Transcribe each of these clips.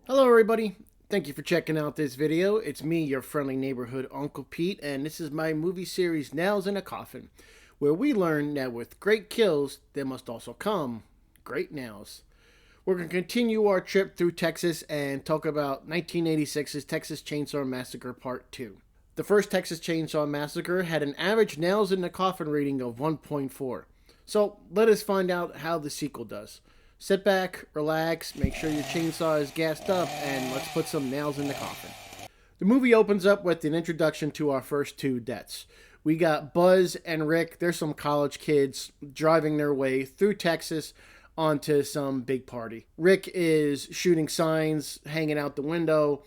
Hello everybody, thank you for checking out this video. It's me, your friendly neighborhood Uncle Pete, and this is my movie series Nails in a Coffin, where we learn that with great kills, there must also come great nails. We're going to continue our trip through Texas and talk about 1986's Texas Chainsaw Massacre Part 2. The first Texas Chainsaw Massacre had an average Nails in the Coffin rating of 1.4. So let us find out how the sequel does. Sit back, relax, make sure your chainsaw is gassed up, and let's put some nails in the coffin. The movie opens up with an introduction to our first two deaths. We got Buzz and Rick. They're some college kids driving their way through Texas onto some big party. Rick is shooting signs, hanging out the window.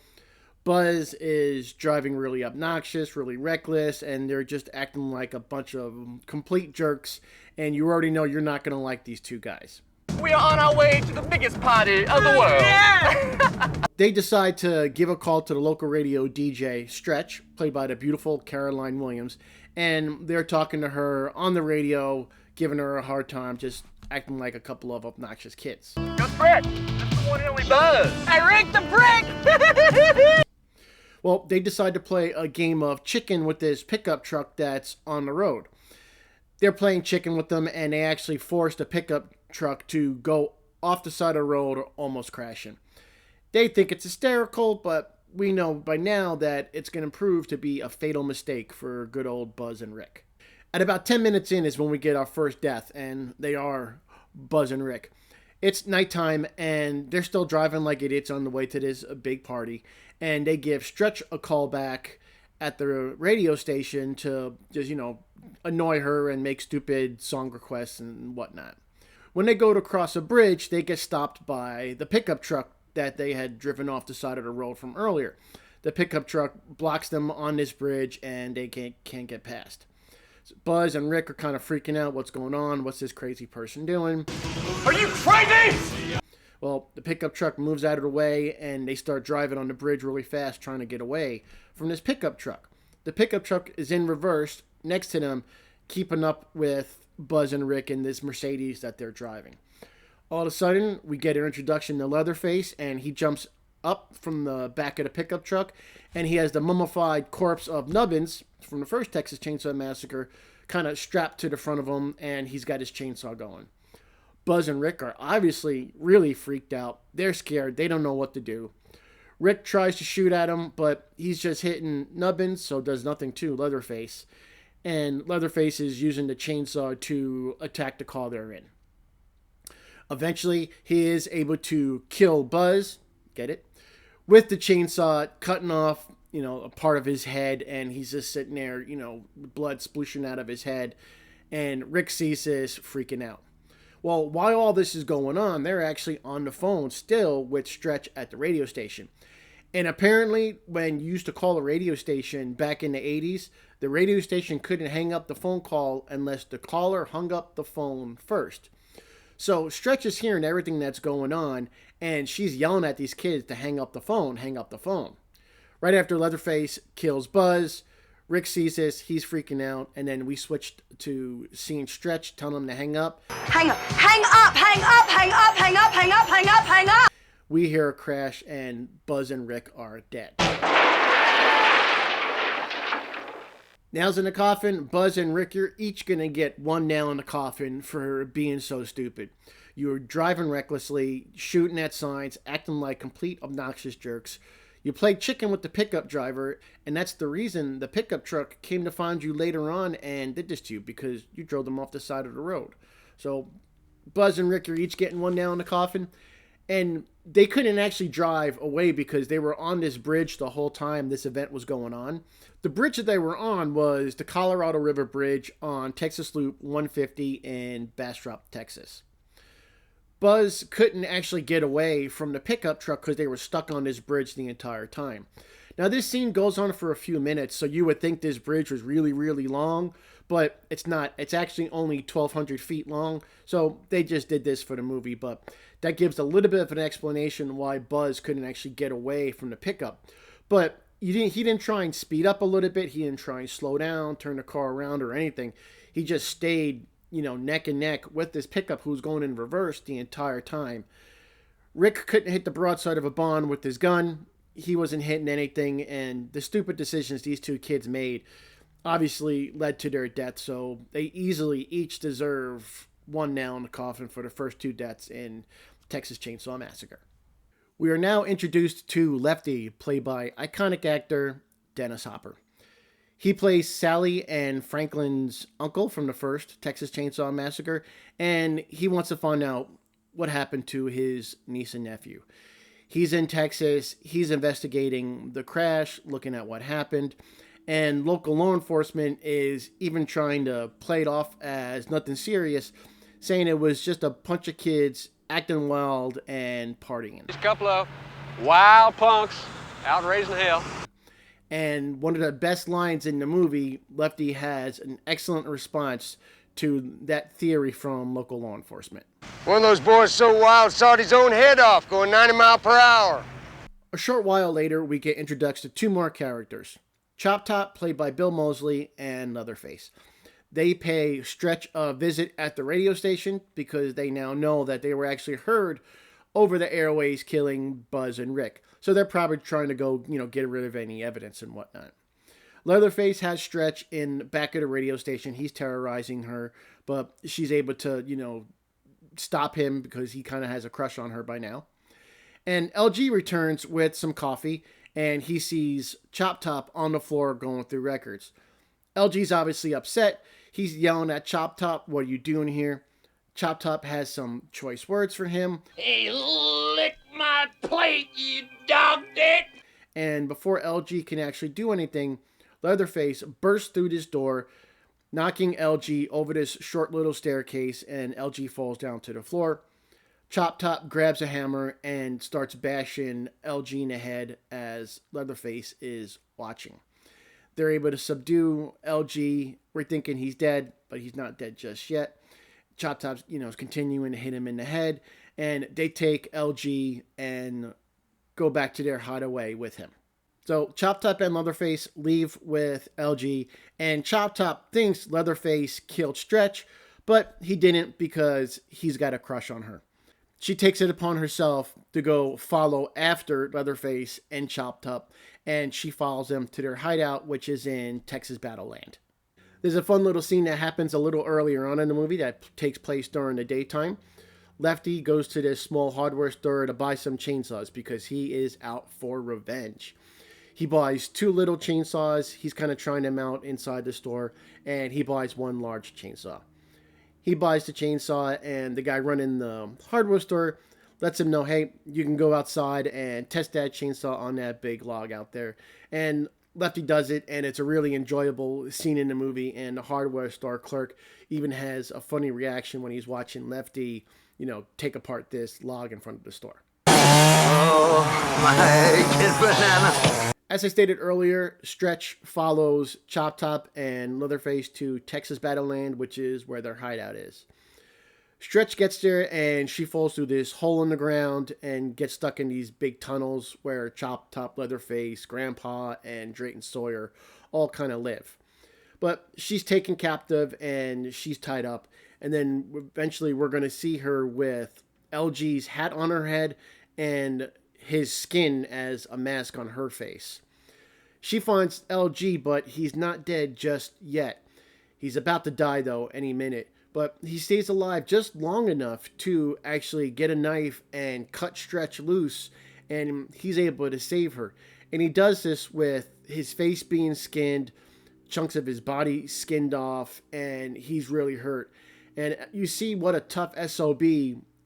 Buzz is driving really obnoxious, really reckless, and they're just acting like a bunch of complete jerks, and you already know you're not going to like these two guys. We are on our way to the biggest party of the world. Yeah! They decide to give a call to the local radio DJ, Stretch, played by the beautiful Caroline Williams, and they're talking to her on the radio, giving her a hard time, just acting like a couple of obnoxious kids. Yo, Stretch, this is the one and only Buzz. I rigged the brick! Well, they decide to play a game of chicken with this pickup truck that's on the road. They're playing chicken with them, and they actually force the pickup truck to go off the side of the road, almost crashing. They think it's hysterical, but we know by now that it's going to prove to be a fatal mistake for good old Buzz and Rick. At about 10 minutes in is when we get our first death, and they are Buzz and Rick. It's nighttime, and they're still driving like idiots on the way to this big party, and they give Stretch a call back at the radio station to just, annoy her and make stupid song requests and whatnot. When they go to cross a bridge, they get stopped by the pickup truck that they had driven off the side of the road from earlier. The pickup truck blocks them on this bridge, and they can't get past. So Buzz and Rick are kind of freaking out. What's going on? What's this crazy person doing? Are you crazy? Well, the pickup truck moves out of the way, and they start driving on the bridge really fast, trying to get away from this pickup truck. The pickup truck is in reverse next to them, keeping up with Buzz and Rick in this Mercedes that they're driving. All of a sudden, we get an introduction to Leatherface, and he jumps up from the back of the pickup truck, and he has the mummified corpse of Nubbins from the first Texas Chainsaw Massacre kind of strapped to the front of him, and he's got his chainsaw going. Buzz and Rick are obviously really freaked out. They're scared. They don't know what to do. Rick tries to shoot at him, but he's just hitting Nubbins, so does nothing to Leatherface. And Leatherface is using the chainsaw to attack the car they're in. Eventually, he is able to kill Buzz, get it, with the chainsaw, cutting off, a part of his head, and he's just sitting there, blood splooshing out of his head, and Rick sees this, freaking out. Well, while all this is going on, they're actually on the phone still with Stretch at the radio station. And apparently, when you used to call a radio station back in the 80s, the radio station couldn't hang up the phone call unless the caller hung up the phone first. So Stretch is hearing everything that's going on, and she's yelling at these kids to hang up the phone, hang up the phone. Right after Leatherface kills Buzz, Rick sees this, he's freaking out, and then we switched to seeing Stretch telling him to hang up. Hang up, hang up, hang up, hang up, hang up, hang up, hang up, hang up. We hear a crash, and Buzz and Rick are dead. Nails in the coffin, Buzz and Rick, you're each going to get one nail in the coffin for being so stupid. You were driving recklessly, shooting at signs, acting like complete obnoxious jerks. You played chicken with the pickup driver, and that's the reason the pickup truck came to find you later on and did this to you, because you drove them off the side of the road. So Buzz and Rick are each getting one nail in the coffin. And they couldn't actually drive away because they were on this bridge the whole time this event was going on. The bridge that they were on was the Colorado River Bridge on Texas Loop 150 in Bastrop, Texas. Buzz couldn't actually get away from the pickup truck because they were stuck on this bridge the entire time. Now, this scene goes on for a few minutes, so you would think this bridge was really, really long, but it's not. It's actually only 1,200 feet long, so they just did this for the movie, but that gives a little bit of an explanation why Buzz couldn't actually get away from the pickup. But he didn't try and speed up a little bit. He didn't try and slow down, turn the car around or anything. He just stayed, neck and neck with this pickup who's going in reverse the entire time. Rick couldn't hit the broadside of a barn with his gun. He wasn't hitting anything, and the stupid decisions these two kids made obviously led to their death, so they easily each deserve one nail in the coffin for the first two deaths in Texas Chainsaw Massacre. We are now introduced to Lefty, played by iconic actor Dennis Hopper. He plays Sally and Franklin's uncle from the first Texas Chainsaw Massacre, and he wants to find out what happened to his niece and nephew. He's in Texas, he's investigating the crash, looking at what happened, and local law enforcement is even trying to play it off as nothing serious, saying it was just a bunch of kids acting wild and partying. Just a couple of wild punks out raising hell. And one of the best lines in the movie, Lefty has an excellent response to that theory from local law enforcement. One of those boys so wild sawed his own head off going 90 miles per hour. A short while later, we get introduced to two more characters. Chop Top, played by Bill Moseley, and Leatherface. They pay Stretch a visit at the radio station because they now know that they were actually heard over the airways killing Buzz and Rick. So they're probably trying to go, get rid of any evidence and whatnot. Leatherface has Stretch in the back of the radio station. He's terrorizing her, but she's able to, stop him because he kind of has a crush on her by now. And LG returns with some coffee, and he sees Chop Top on the floor going through records. LG's obviously upset. He's yelling at Chop Top, "What are you doing here?" Chop Top has some choice words for him. Hey, lick my plate, you dog dick! And before LG can actually do anything, Leatherface bursts through this door, knocking LG over this short little staircase, and LG falls down to the floor. Chop Top grabs a hammer and starts bashing LG in the head as Leatherface is watching. They're able to subdue LG. We're thinking he's dead, but he's not dead just yet. Chop Top, is continuing to hit him in the head, and they take LG and go back to their hideaway with him. So Chop Top and Leatherface leave with LG, and Chop Top thinks Leatherface killed Stretch, but he didn't because he's got a crush on her. She takes it upon herself to go follow after Leatherface and Chop Top, and she follows them to their hideout, which is in Texas Battleland. There's a fun little scene that happens a little earlier on in the movie that takes place during the daytime. Lefty goes to this small hardware store to buy some chainsaws because he is out for revenge. He buys two little chainsaws. He's kind of trying them out inside the store, and he buys one large chainsaw. He buys the chainsaw, and the guy running the hardware store lets him know, hey, you can go outside and test that chainsaw on that big log out there. And Lefty does it, and it's a really enjoyable scene in the movie, and the hardware store clerk even has a funny reaction when he's watching Lefty, take apart this log in front of the store. Oh, my kid banana. As I stated earlier, Stretch follows Chop Top and Leatherface to Texas Battleland, which is where their hideout is. Stretch gets there, and she falls through this hole in the ground and gets stuck in these big tunnels where Chop Top, Leatherface, Grandpa, and Drayton Sawyer all kind of live. But she's taken captive, and she's tied up. And then eventually we're going to see her with LG's hat on her head and his skin as a mask on her face. She finds LG, but he's not dead just yet. He's about to die, though, any minute. But he stays alive just long enough to actually get a knife and cut Stretch loose, and he's able to save her. And he does this with his face being skinned, chunks of his body skinned off, and he's really hurt. And you see what a tough SOB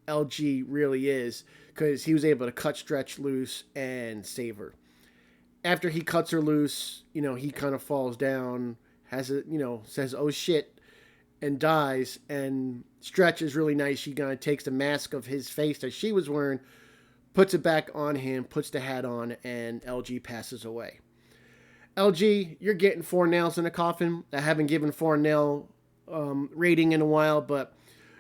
LG really is, because he was able to cut Stretch loose and save her. After he cuts her loose, he kind of falls down, says, "Oh shit," and dies. And Stretch is really nice. She kind of takes the mask of his face that she was wearing, puts it back on him, puts the hat on, and LG passes away. LG, you're getting 4 nails in a coffin. I haven't given 4 nail rating in a while, but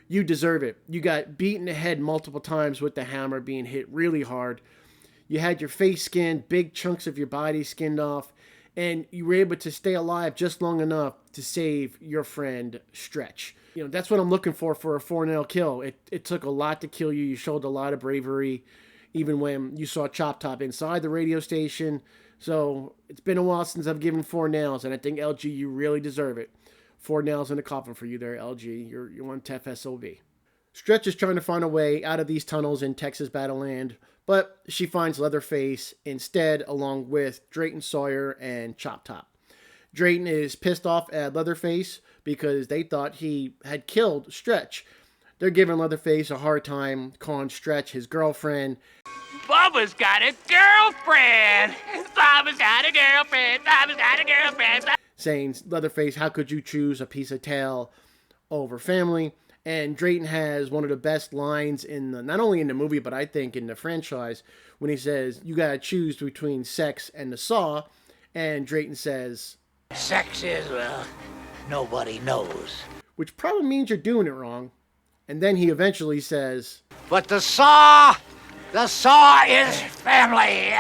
you deserve it. You got beat in the head multiple times with the hammer, being hit really hard. You had your face skinned, big chunks of your body skinned off, and you were able to stay alive just long enough to save your friend Stretch. You know, that's what I'm looking for a 4-nail kill. It took a lot to kill you. You showed a lot of bravery, even when you saw Chop Top inside the radio station. So it's been a while since I've given 4 nails, and I think, LG, you really deserve it. 4 nails in the coffin for you there, LG. You're one tough SOB. Stretch is trying to find a way out of these tunnels in Texas Battleland, but she finds Leatherface instead, along with Drayton Sawyer and Chop Top. Drayton is pissed off at Leatherface because they thought he had killed Stretch. They're giving Leatherface a hard time, calling Stretch his girlfriend. Bubba's got a girlfriend. Bubba's got a girlfriend. Bubba's got a girlfriend. Saying, Leatherface, how could you choose a piece of tail over family? And Drayton has one of the best lines not only in the movie, but I think in the franchise, when he says, you gotta choose between sex and the saw. And Drayton says, Sex is, well, nobody knows. which probably means you're doing it wrong. And then he eventually says, But the saw is family.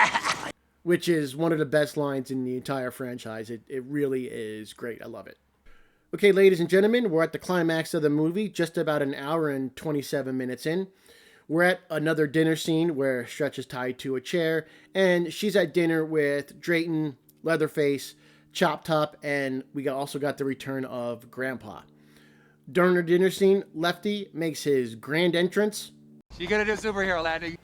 which is one of the best lines in the entire franchise. It really is great. I love it. Okay, ladies and gentlemen, we're at the climax of the movie, just about an hour and 27 minutes in. We're at another dinner scene where Stretch is tied to a chair, and she's at dinner with Drayton, Leatherface, Chop Top, and we also got the return of Grandpa. During the dinner scene, Lefty makes his grand entrance. You gonna do superhero landing?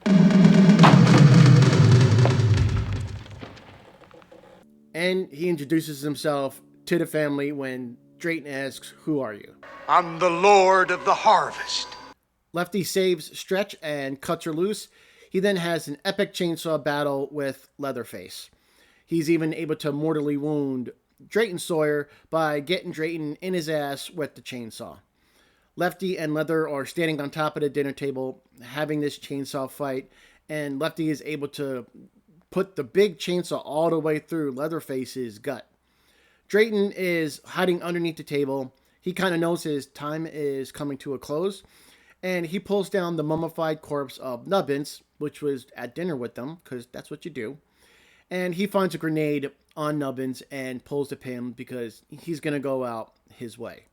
And he introduces himself to the family when Drayton asks, who are you? I'm the Lord of the Harvest. Lefty saves Stretch and cuts her loose. He then has an epic chainsaw battle with Leatherface. He's even able to mortally wound Drayton Sawyer by getting Drayton in his ass with the chainsaw. Lefty and Leather are standing on top of the dinner table having this chainsaw fight, and Lefty is able to put the big chainsaw all the way through Leatherface's gut. Drayton is hiding underneath the table. He kind of knows his time is coming to a close, and he pulls down the mummified corpse of Nubbins, which was at dinner with them, because that's what you do. And he finds a grenade on Nubbins and pulls the pin because he's going to go out his way.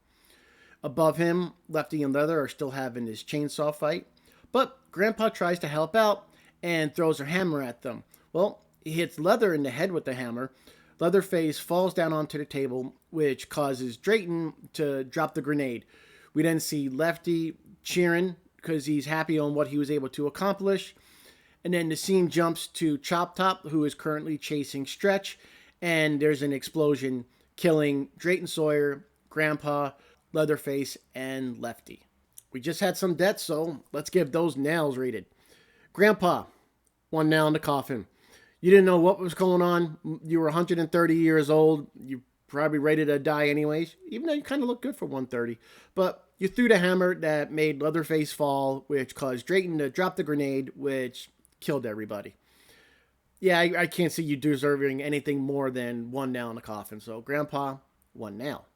Above him, Lefty and Leather are still having this chainsaw fight, but Grandpa tries to help out and throws her hammer at them. Well, he hits Leather in the head with the hammer. Leatherface falls down onto the table, which causes Drayton to drop the grenade. We then see Lefty cheering because he's happy on what he was able to accomplish. And then the scene jumps to Chop Top, who is currently chasing Stretch, and there's an explosion killing Drayton Sawyer, Grandpa, Leatherface, and Lefty. We just had some deaths, so let's give those nails rated. Grandpa, 1 nail in the coffin. You didn't know what was going on. You were 130 years old. You probably ready to die anyways, even though you kind of look good for 130. But you threw the hammer that made Leatherface fall, which caused Drayton to drop the grenade, which killed everybody. Yeah, I can't see you deserving anything more than 1 nail in the coffin. So, Grandpa, 1 nail.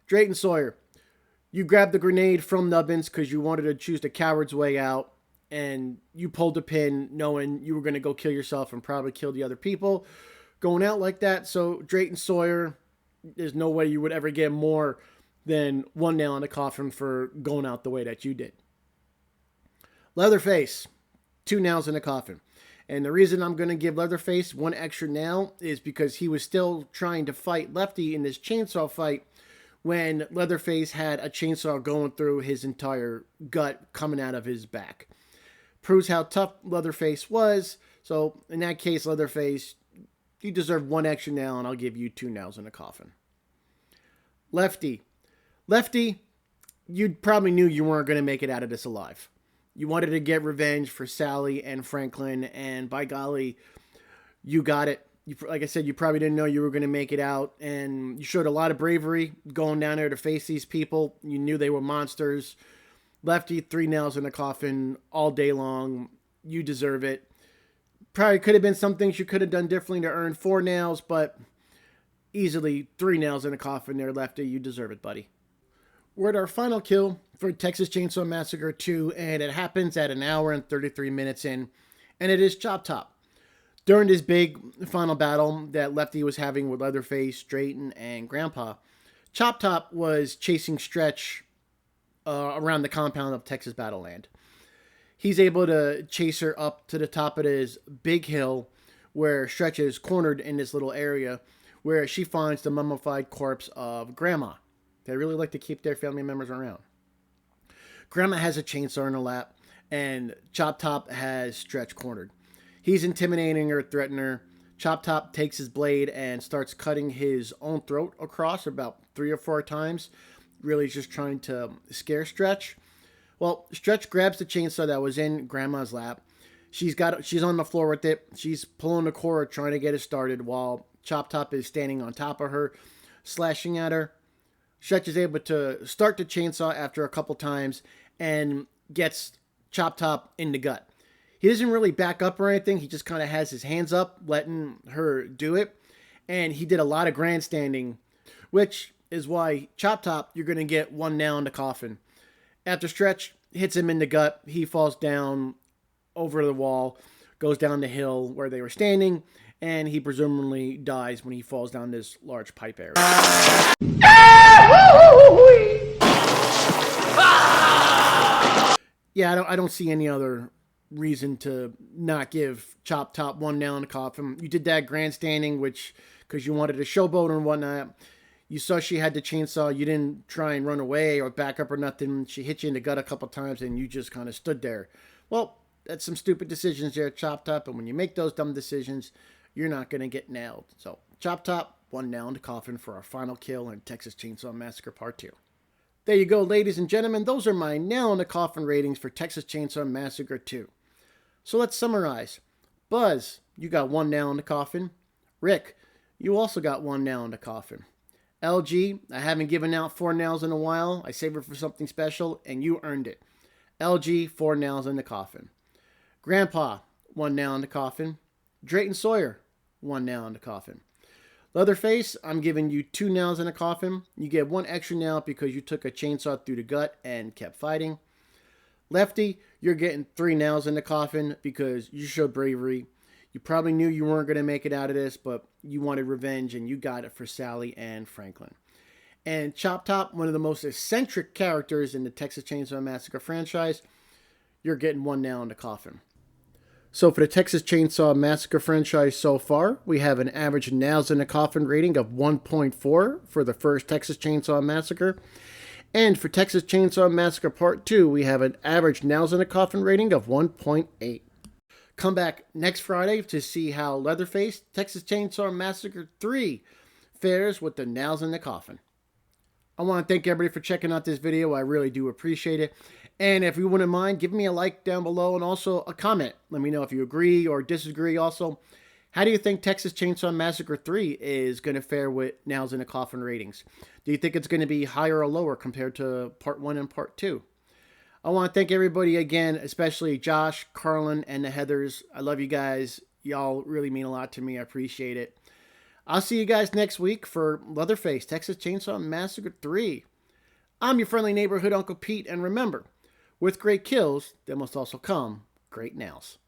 Drayton Sawyer, you grabbed the grenade from Nubbins because you wanted to choose the coward's way out, and you pulled the pin knowing you were going to go kill yourself and probably kill the other people going out like that. So, Drayton Sawyer, there's no way you would ever get more than 1 nail in the coffin for going out the way that you did. Leatherface, 2 nails in the coffin. And the reason I'm going to give Leatherface 1 extra nail is because he was still trying to fight Lefty in this chainsaw fight when Leatherface had a chainsaw going through his entire gut coming out of his back. Proves how tough Leatherface was. So in that case, Leatherface, you deserve 1 extra nail, and I'll give you 2 nails in the coffin. Lefty, you probably knew you weren't going to make it out of this alive. You wanted to get revenge for Sally and Franklin, and by golly, you got it. Like I said, you probably didn't know you were going to make it out, and you showed a lot of bravery going down there to face these people. You knew they were monsters. Lefty, 3 nails in the coffin all day long. You deserve it. Probably could have been some things you could have done differently to earn 4 nails, but easily 3 nails in the coffin there, Lefty. You deserve it, buddy. We're at our final kill for Texas Chainsaw Massacre 2, and it happens at 1 hour and 33 minutes in, and it is Chop Top. During this big final battle that Lefty was having with Leatherface, Drayton, and Grandpa, Chop Top was chasing Stretch around the compound of Texas Battleland. He's able to chase her up to the top of this big hill where Stretch is cornered in this little area where she finds the mummified corpse of Grandma. They really like to keep their family members around. Grandma has a chainsaw in her lap, and Chop Top has Stretch cornered. He's intimidating her, threatening her. Chop Top takes his blade and starts cutting his own throat across about 3 or 4 times, really just trying to scare Stretch. Well, Stretch grabs the chainsaw that was in Grandma's lap. She's on the floor with it. She's pulling the cord, trying to get it started, while Chop Top is standing on top of her, slashing at her. Stretch is able to start the chainsaw after a couple times and gets Chop Top in the gut. He doesn't really back up or anything. He just kind of has his hands up, letting her do it. And he did a lot of grandstanding, which is why Chop Top, you're going to get 1 nail in the coffin. After Stretch hits him in the gut, he falls down over the wall, goes down the hill where they were standing, and he presumably dies when he falls down this large pipe area. Yeah, I don't see any other reason to not give Chop Top 1 nail in the coffin. You did that grandstanding, which, because you wanted to showboat and whatnot. You saw she had the chainsaw. You didn't try and run away or back up or nothing. She hit you in the gut a couple times, and you just kind of stood there. Well, that's some stupid decisions there, Chop Top. And when you make those dumb decisions, you're not going to get nailed. So, Chop Top, 1 nail in the coffin for our final kill in Texas Chainsaw Massacre Part 2. There you go, ladies and gentlemen. Those are my nail in the coffin ratings for Texas Chainsaw Massacre 2. So let's summarize. Buzz, you got 1 nail in the coffin. Rick, you also got 1 nail in the coffin. LG, I haven't given out 4 nails in a while. I saved it for something special, and you earned it. LG, 4 nails in the coffin. Grandpa, 1 nail in the coffin. Drayton Sawyer, 1 nail in the coffin. Leatherface, I'm giving you 2 nails in the coffin. You get 1 extra nail because you took a chainsaw through the gut and kept fighting. Lefty, you're getting 3 nails in the coffin because you showed bravery. You probably knew you weren't going to make it out of this, but you wanted revenge, and you got it for Sally and Franklin. And Chop Top, one of the most eccentric characters in the Texas Chainsaw Massacre franchise, you're getting 1 nail in the coffin. So for the Texas Chainsaw Massacre franchise so far, we have an average nails in the coffin rating of 1.4 for the first Texas Chainsaw Massacre. And for Texas Chainsaw Massacre Part 2, we have an average nails in the coffin rating of 1.8. Come back next Friday to see how Leatherface, Texas Chainsaw Massacre 3 fares with the nails in the coffin. I want to thank everybody for checking out this video. I really do appreciate it. And if you wouldn't mind, give me a like down below and also a comment. Let me know if you agree or disagree also. How do you think Texas Chainsaw Massacre 3 is going to fare with nails in the coffin ratings? Do you think it's going to be higher or lower compared to Part 1 and Part 2? I want to thank everybody again, especially Josh, Carlin, and the Heathers. I love you guys. Y'all really mean a lot to me. I appreciate it. I'll see you guys next week for Leatherface, Texas Chainsaw Massacre 3. I'm your friendly neighborhood Uncle Pete, and remember, with great kills, there must also come great nails.